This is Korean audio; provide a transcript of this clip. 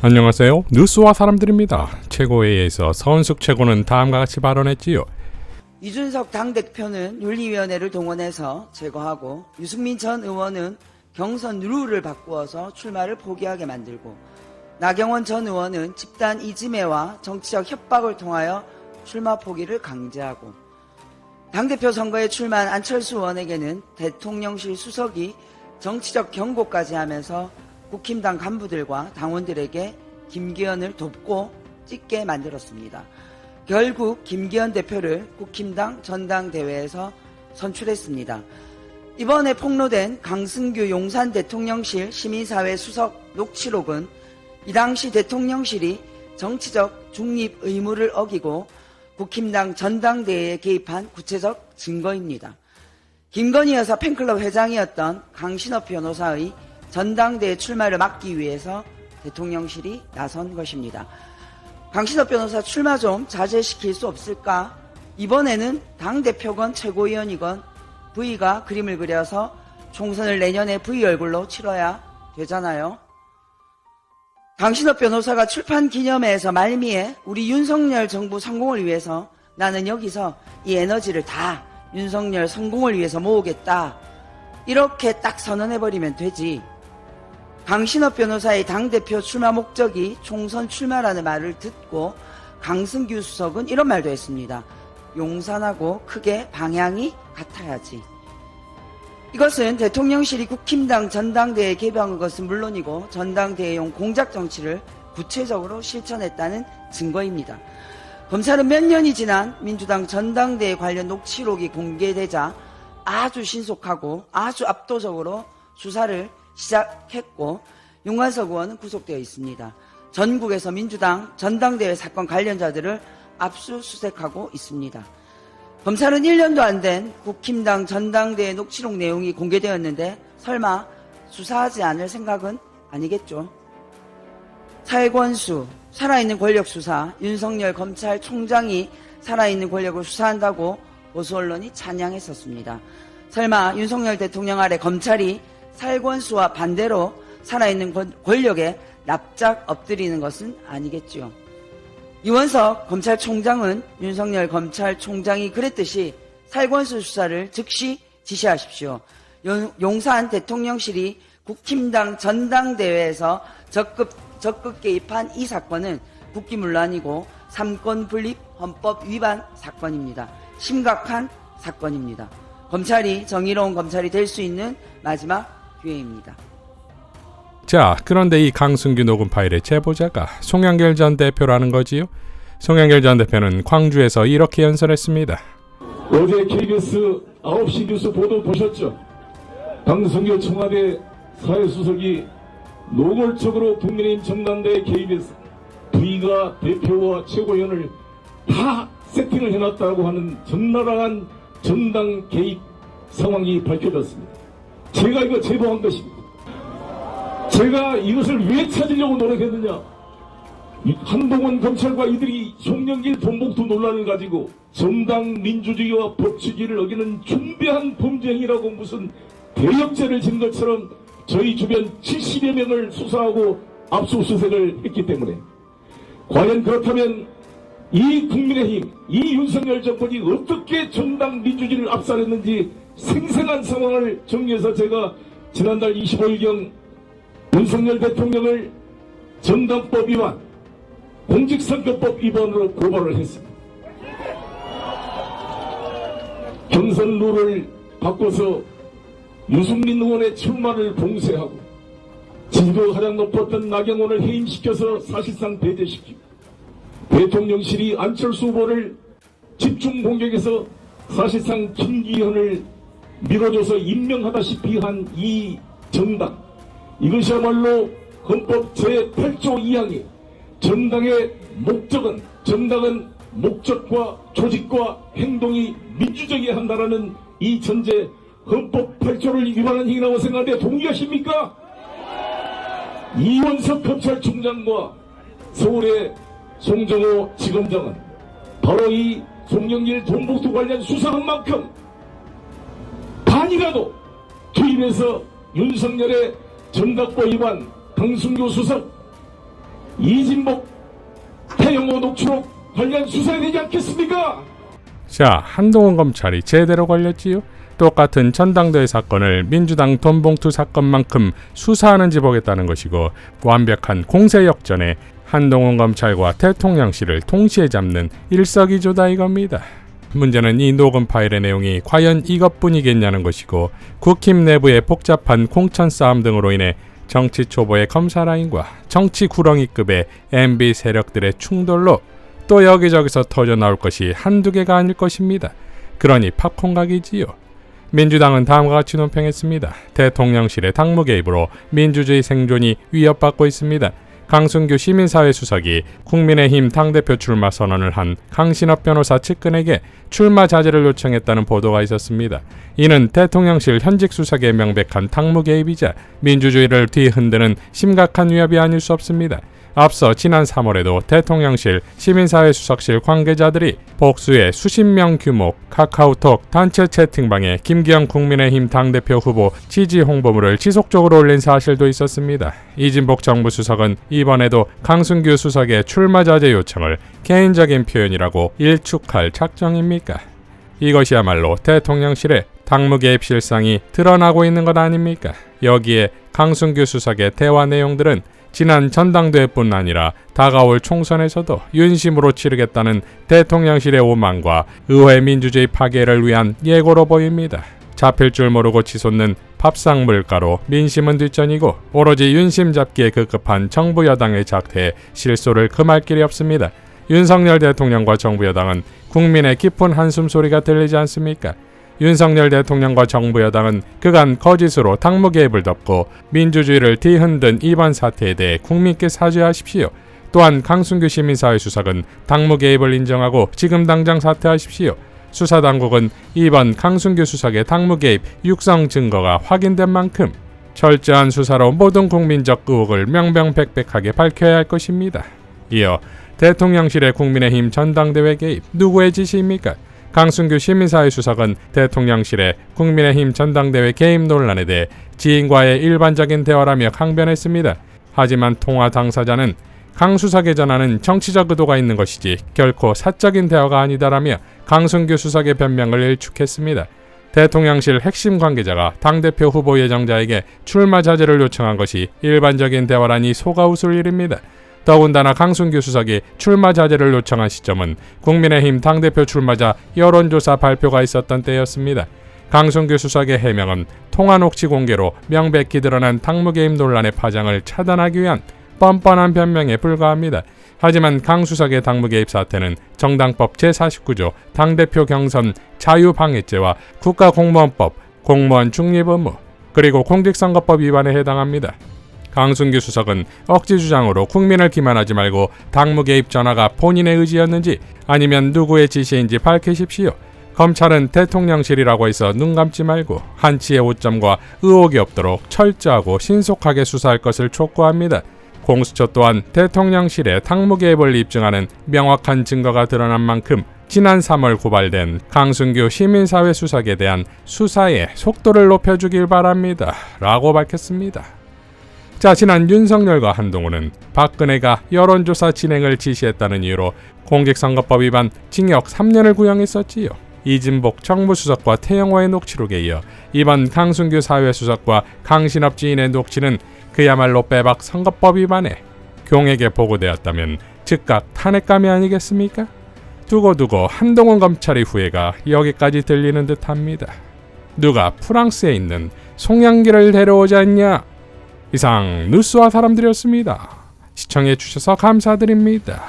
안녕하세요. 뉴스와 사람들입니다. 최고회의에서 서은숙 최고는 다음과 같이 발언했지요. 이준석 당대표는 윤리위원회를 동원해서 제거하고 유승민 전 의원은 경선 룰을 바꾸어서 출마를 포기하게 만들고 나경원 전 의원은 집단 이지매와 정치적 협박을 통하여 출마 포기를 강제하고 당대표 선거에 출마한 안철수 의원에게는 대통령실 수석이 정치적 경고까지 하면서 국힘당 간부들과 당원들에게 김기현을 돕고 찍게 만들었습니다. 결국 김기현 대표를 국힘당 전당대회에서 선출했습니다. 이번에 폭로된 강승규 용산 대통령실 시민사회 수석 녹취록은 이 당시 대통령실이 정치적 중립 의무를 어기고 국힘당 전당대회에 개입한 구체적 증거입니다. 김건희 여사 팬클럽 회장이었던 강신업 변호사의 전당대회 출마를 막기 위해서 대통령실이 나선 것입니다. 강신업 변호사 출마 좀 자제시킬 수 없을까? 이번에는 당대표건 최고위원이건 V가 그림을 그려서 총선을 내년에 V 얼굴로 치러야 되잖아요. 강신업 변호사가 출판 기념회에서 말미에 우리 윤석열 정부 성공을 위해서 나는 여기서 이 에너지를 다 윤석열 성공을 위해서 모으겠다. 이렇게 딱 선언해버리면 되지. 강신업 변호사의 당대표 출마 목적이 총선 출마라는 말을 듣고 강승규 수석은 이런 말도 했습니다. 용산하고 크게 방향이 같아야지. 이것은 대통령실이 국힘당 전당대회에 개입한 것은 물론이고 전당대회용 공작 정치를 구체적으로 실천했다는 증거입니다. 검찰은 몇 년이 지난 민주당 전당대회 관련 녹취록이 공개되자 아주 신속하고 아주 압도적으로 수사를 시작했고 윤관석 의원은 구속되어 있습니다. 전국에서 민주당 전당대회 사건 관련자들을 압수수색하고 있습니다. 검찰은 1년도 안 된 국힘당 전당대회 녹취록 내용이 공개되었는데 설마 수사하지 않을 생각은 아니겠죠. 살권수, 살아있는 권력 수사, 윤석열 검찰총장이 살아있는 권력을 수사한다고 보수 언론이 찬양했었습니다. 설마 윤석열 대통령 아래 검찰이 살권수와 반대로 살아있는 권력에 납작 엎드리는 것은 아니겠죠. 이원석 검찰총장은 윤석열 검찰총장이 그랬듯이 살권수 수사를 즉시 지시하십시오. 용산 대통령실이 국힘당 전당대회에서 적극 개입한 이 사건은 국기문란이고 삼권 분립 헌법 위반 사건입니다. 심각한 사건입니다. 검찰이 정의로운 검찰이 될 수 있는 마지막 기회입니다. 자, 그런데 이 강승규 녹음 파일의 제보자가 송영길 전 대표라는 거지요. 송영길 전 대표는 광주에서 이렇게 연설했습니다. 어제 KBS 9시 뉴스 보도 보셨죠? 강승규 청와대 사회수석이 노골적으로 국민의힘 전당대회에 개입해서 V가 대표와 최고위원을 다 세팅을 해놨다고 하는 적나라한 정당 개입 상황이 밝혀졌습니다. 제가 이거 제보한 것입니다. 제가 이것을 왜 찾으려고 노력했느냐? 한동훈 검찰과 이들이 송영길 돈봉투 논란을 가지고 정당 민주주의와 법치주의를 어기는 중대한 범죄 행위라고 무슨 대역죄를 진 것처럼 저희 주변 70여 명을 수사하고 압수수색을 했기 때문에 과연 그렇다면 이 국민의힘, 이 윤석열 정권이 어떻게 정당 민주주의를 압살했는지 생생한 상황을 정리해서 제가 지난달 25일경 윤석열 대통령을 정당법 위반, 공직선거법 위반으로 고발을 했습니다. 경선 룰을 바꿔서 유승민 의원의 출마를 봉쇄하고 지지도가 가장 높았던 나경원을 해임시켜서 사실상 배제시키고 대통령실이 안철수 후보를 집중 공격해서 사실상 김기현을 밀어줘서 임명하다시피 한 이 정당, 이것이야말로 헌법 제8조 2항에 정당은 목적과 조직과 행동이 민주적이어야 한다는 이 전제 헌법 8조를 위반한 행위라고 생각하는데 동의하십니까? 이원석 검찰총장과 서울의 송정호 지검장은 바로 이 송영길 돈봉투 관련 수사한 만큼 반이라도 투입해서 윤석열의 정당법 위반, 강승규 수석 이진복, 태영호 녹취록 관련 수사해야 되지 않겠습니까? 자, 한동훈 검찰이 제대로 걸렸지요. 똑같은 전당대회 사건을 민주당 돈봉투 사건만큼 수사하는지 보겠다는 것이고, 완벽한 공세 역전에 한동훈 검찰과 대통령실을 동시에 잡는 일석이조다 이겁니다. 문제는 이 녹음 파일의 내용이 과연 이것뿐이겠냐는 것이고, 국힘 내부의 복잡한 공천 싸움 등으로 인해 정치 초보의 검사 라인과 정치 구렁이급의 MB 세력들의 충돌로 또 여기저기서 터져나올 것이 한두 개가 아닐 것입니다. 그러니 팝콘각이지요. 민주당은 다음과 같이 논평했습니다. 대통령실의 당무 개입으로 민주주의 생존이 위협받고 있습니다. 강승규 시민사회 수석이 국민의힘 당대표 출마 선언을 한 강신업 변호사 측근에게 출마 자제를 요청했다는 보도가 있었습니다. 이는 대통령실 현직 수석의 명백한 당무 개입이자 민주주의를 뒤흔드는 심각한 위협이 아닐 수 없습니다. 앞서 지난 3월에도 대통령실 시민사회 수석실 관계자들이 복수의 수십 명 규모 카카오톡 단체 채팅방에 김기현 국민의힘 당대표 후보 지지 홍보물을 지속적으로 올린 사실도 있었습니다. 이진복 정부수석은 이번에도 강승규 수석의 출마 자제 요청을 개인적인 표현이라고 일축할 작정입니까? 이것이야말로 대통령실의 당무 개입 실상이 드러나고 있는 것 아닙니까? 여기에 강승규 수석의 대화 내용들은 지난 전당대회뿐 아니라 다가올 총선에서도 윤심으로 치르겠다는 대통령실의 오만과 의회 민주주의 파괴를 위한 예고로 보입니다. 잡힐 줄 모르고 치솟는 밥상 물가로 민심은 뒷전이고 오로지 윤심 잡기에 급급한 정부 여당의 작태에 실소를 금할 길이 없습니다. 윤석열 대통령과 정부 여당은 국민의 깊은 한숨 소리가 들리지 않습니까? 윤석열 대통령과 정부 여당은 그간 거짓으로 당무 개입을 덮고 민주주의를 뒤흔든 이번 사태에 대해 국민께 사죄하십시오. 또한 강승규 시민사회 수석은 당무 개입을 인정하고 지금 당장 사퇴하십시오. 수사당국은 이번 강승규 수석의 당무 개입 육성 증거가 확인된 만큼 철저한 수사로 모든 국민적 의혹을 명명백백하게 밝혀야 할 것입니다. 이어 대통령실의 국민의힘 전당대회 개입 누구의 지시입니까? 강승규 시민사회 수석은 대통령실의 국민의힘 전당대회 개입 논란에 대해 지인과의 일반적인 대화라며 강변했습니다. 하지만 통화 당사자는 강 수석에 전하는 정치적 의도가 있는 것이지 결코 사적인 대화가 아니다라며 강승규 수석의 변명을 일축했습니다. 대통령실 핵심 관계자가 당대표 후보 예정자에게 출마 자제를 요청한 것이 일반적인 대화라니 속아 웃을 일입니다. 더군다나 강승규 수석이 출마 자제를 요청한 시점은 국민의힘 당대표 출마자 여론조사 발표가 있었던 때였습니다. 강승규 수석의 해명은 통화 녹취 공개로 명백히 드러난 당무 개입 논란의 파장을 차단하기 위한 뻔뻔한 변명에 불과합니다. 하지만 강 수석의 당무 개입 사태는 정당법 제49조 당대표 경선 자유방해죄와 국가공무원법 공무원 중립 의무 그리고 공직선거법 위반에 해당합니다. 강승규 수석은 억지 주장으로 국민을 기만하지 말고 당무 개입 전화가 본인의 의지였는지 아니면 누구의 지시인지 밝히십시오. 검찰은 대통령실이라고 해서 눈 감지 말고 한치의 오점과 의혹이 없도록 철저하고 신속하게 수사할 것을 촉구합니다. 공수처 또한 대통령실의 당무 개입을 입증하는 명확한 증거가 드러난 만큼 지난 3월 고발된 강승규 시민사회 수석에 대한 수사의 속도를 높여주길 바랍니다. 라고 밝혔습니다. 자, 지난 윤석열과 한동훈은 박근혜가 여론조사 진행을 지시했다는 이유로 공직선거법 위반 징역 3년을 구형했었지요. 이진복 정무수석과 태영호의 녹취록에 이어 이번 강승규 사회수석과 강신업 지인의 녹취는 그야말로 빼박 선거법 위반에 공에게 보고되었다면 즉각 탄핵감이 아니겠습니까? 두고두고 한동훈 검찰의 후회가 여기까지 들리는 듯합니다. 누가 프랑스에 있는 송영길을 데려오지 않냐? 이상 뉴스와 사람들이었습니다. 시청해 주셔서 감사드립니다.